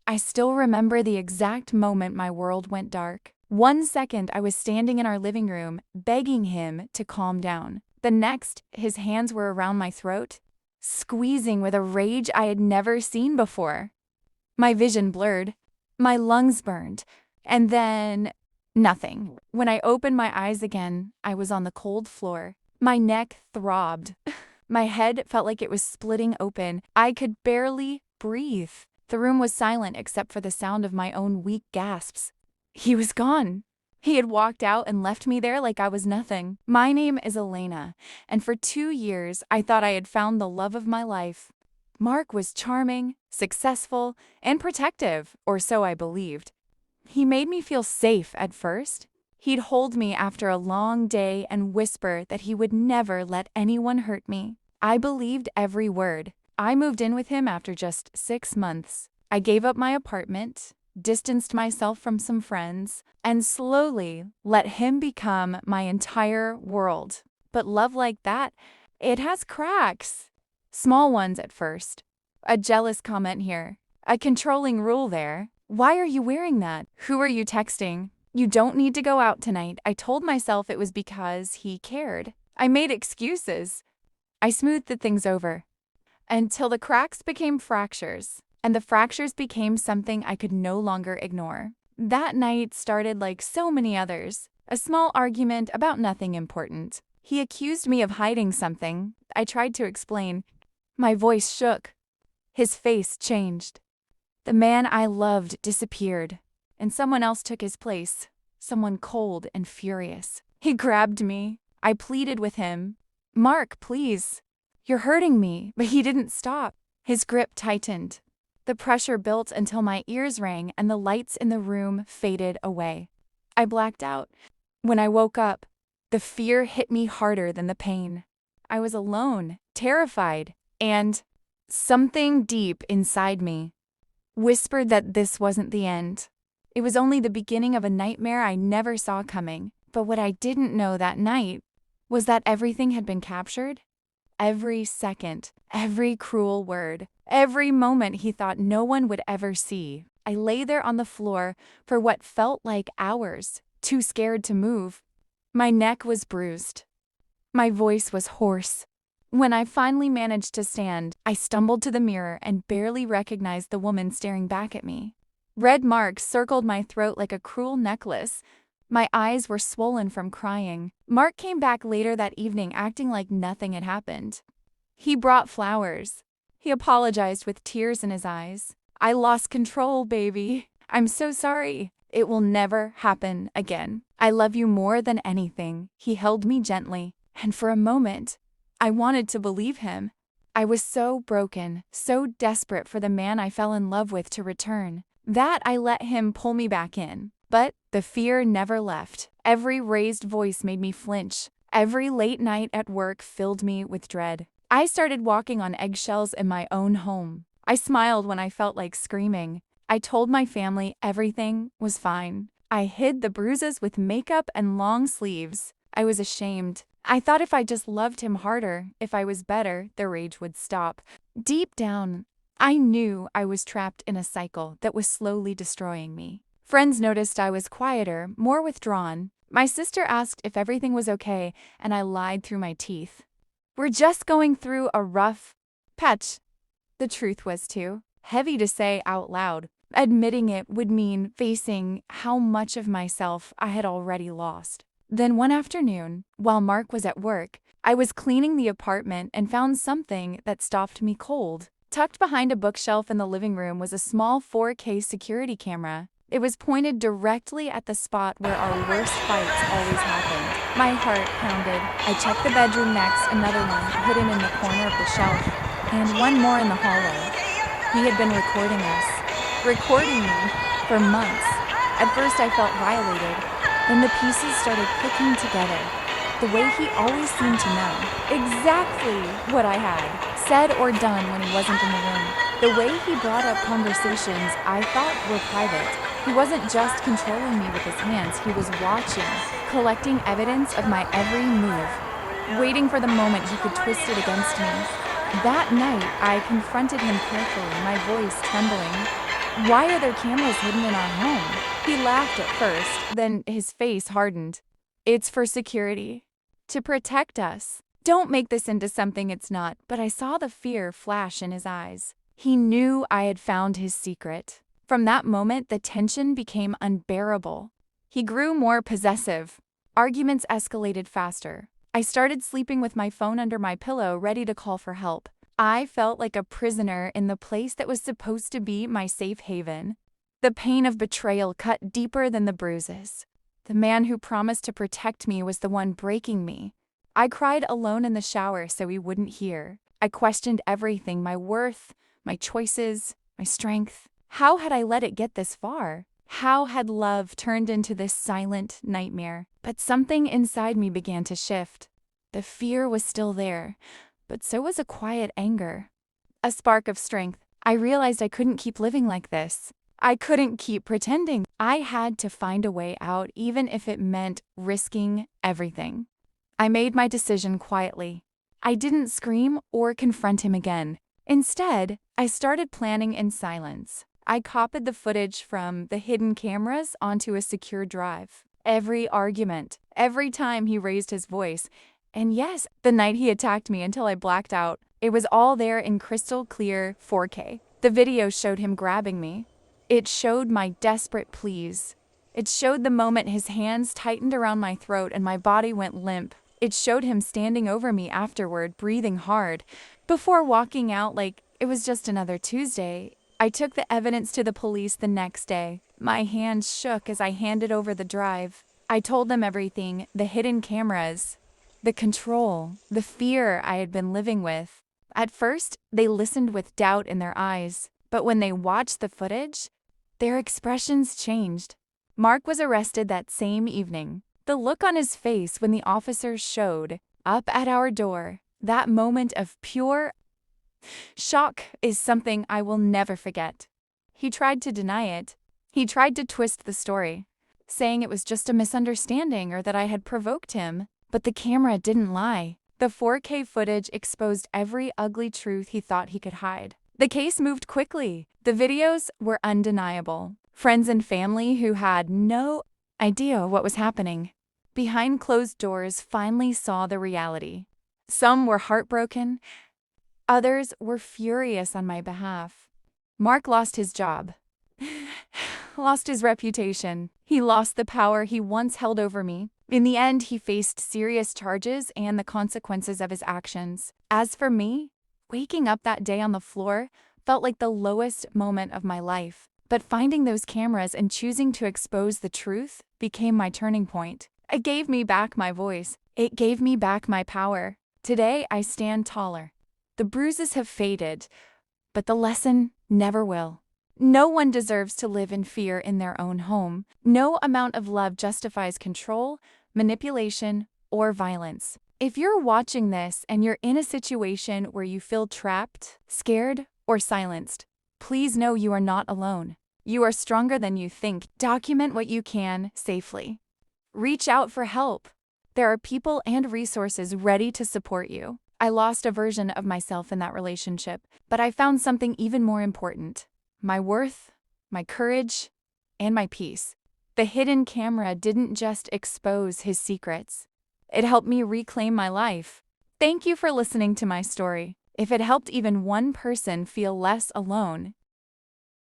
I still remember the exact moment my world went dark. 1 second, I was standing in our living room, begging him to calm down. The next, his hands were around my throat, squeezing with a rage I had never seen before. My vision blurred, my lungs burned, and then nothing. When I opened my eyes again, I was on the cold floor. My neck throbbed. My head felt like it was splitting open. I could barely breathe. The room was silent except for the sound of my own weak gasps. He was gone. He had walked out and left me there like I was nothing. My name is Elena, and for 2 years I thought I had found the love of my life. Mark was charming, successful, and protective, or so I believed. He made me feel safe at first. He'd hold me after a long day and whisper that he would never let anyone hurt me. I believed every word. I moved in with him after just 6 months. I gave up my apartment, distanced myself from some friends, and slowly let him become my entire world. But love like that, it has cracks. Small ones at first. A jealous comment here. A controlling rule there. Why are you wearing that? Who are you texting? You don't need to go out tonight. I told myself it was because he cared. I made excuses. I smoothed the things over until the cracks became fractures, and the fractures became something I could no longer ignore. That night started like so many others. A small argument about nothing important. He accused me of hiding something. I tried to explain. My voice shook. His face changed. The man I loved disappeared, and someone else took his place, someone cold and furious. He grabbed me. I pleaded with him. Mark, please. You're hurting me. But he didn't stop. His grip tightened. The pressure built until my ears rang and the lights in the room faded away. I blacked out. When I woke up, the fear hit me harder than the pain. I was alone, terrified, and something deep inside me whispered that this wasn't the end. It was only the beginning of a nightmare I never saw coming. But what I didn't know that night was that everything had been captured. Every second, every cruel word, every moment he thought no one would ever see. I lay there on the floor for what felt like hours, too scared to move. My neck was bruised. My voice was hoarse. When I finally managed to stand, I stumbled to the mirror and barely recognized the woman staring back at me. Red marks circled my throat like a cruel necklace. My eyes were swollen from crying. Mark came back later that evening acting like nothing had happened. He brought flowers. He apologized with tears in his eyes. I lost control, baby. I'm so sorry. It will never happen again. I love you more than anything. He held me gently, and for a moment, I wanted to believe him. I was so broken, so desperate for the man I fell in love with to return, that I let him pull me back in. But the fear never left. Every raised voice made me flinch. Every late night at work filled me with dread. I started walking on eggshells in my own home. I smiled when I felt like screaming. I told my family everything was fine. I hid the bruises with makeup and long sleeves. I was ashamed. I thought if I just loved him harder, if I was better, the rage would stop. Deep down, I knew I was trapped in a cycle that was slowly destroying me. Friends noticed I was quieter, more withdrawn. My sister asked if everything was okay, and I lied through my teeth. We're just going through a rough patch. The truth was too heavy to say out loud. Admitting it would mean facing how much of myself I had already lost. Then one afternoon, while Mark was at work, I was cleaning the apartment and found something that stopped me cold. Tucked behind a bookshelf in the living room was a small 4K security camera. It was pointed directly at the spot where our worst fights always happened. My heart pounded. I checked the bedroom next, another one hidden in the corner of the shelf, and one more in the hallway. He had been recording me for months. At first I felt violated. Then the pieces started clicking together. The way he always seemed to know exactly what I had said or done when he wasn't in the room. The way he brought up conversations I thought were private. He wasn't just controlling me with his hands, he was watching, collecting evidence of my every move, waiting for the moment he could twist it against me. That night, I confronted him carefully, my voice trembling. Why are there cameras hidden in our home? He laughed at first, then his face hardened. It's for security. To protect us. Don't make this into something it's not, but I saw the fear flash in his eyes. He knew I had found his secret. From that moment, the tension became unbearable. He grew more possessive. Arguments escalated faster. I started sleeping with my phone under my pillow, ready to call for help. I felt like a prisoner in the place that was supposed to be my safe haven. The pain of betrayal cut deeper than the bruises. The man who promised to protect me was the one breaking me. I cried alone in the shower so he wouldn't hear. I questioned everything, my worth, my choices, my strength. How had I let it get this far? How had love turned into this silent nightmare? But something inside me began to shift. The fear was still there, but so was a quiet anger. A spark of strength. I realized I couldn't keep living like this. I couldn't keep pretending. I had to find a way out, even if it meant risking everything. I made my decision quietly. I didn't scream or confront him again. Instead, I started planning in silence. I copied the footage from the hidden cameras onto a secure drive. Every argument, every time he raised his voice, and yes, the night he attacked me until I blacked out, it was all there in crystal clear 4K. The video showed him grabbing me. It showed my desperate pleas. It showed the moment his hands tightened around my throat and my body went limp. It showed him standing over me afterward, breathing hard, before walking out like it was just another Tuesday. I took the evidence to the police the next day. My hands shook as I handed over the drive. I told them everything, the hidden cameras, the control, the fear I had been living with. At first, they listened with doubt in their eyes, but when they watched the footage, their expressions changed. Mark was arrested that same evening. The look on his face when the officers showed up at our door, that moment of pure shock is something I will never forget. He tried to deny it. He tried to twist the story, saying it was just a misunderstanding or that I had provoked him. But the camera didn't lie. The 4K footage exposed every ugly truth he thought he could hide. The case moved quickly. The videos were undeniable. Friends and family who had no idea what was happening behind closed doors finally saw the reality. Some were heartbroken. Others were furious on my behalf. Mark lost his job, lost his reputation. He lost the power he once held over me. In the end, he faced serious charges and the consequences of his actions. As for me, waking up that day on the floor felt like the lowest moment of my life. But finding those cameras and choosing to expose the truth became my turning point. It gave me back my voice. It gave me back my power. Today, I stand taller. The bruises have faded, but the lesson never will. No one deserves to live in fear in their own home. No amount of love justifies control, manipulation, or violence. If you're watching this and you're in a situation where you feel trapped, scared, or silenced, please know you are not alone. You are stronger than you think. Document what you can safely. Reach out for help. There are people and resources ready to support you. I lost a version of myself in that relationship, but I found something even more important: my worth, my courage, and my peace. The hidden camera didn't just expose his secrets. It helped me reclaim my life. Thank you for listening to my story. If it helped even one person feel less alone,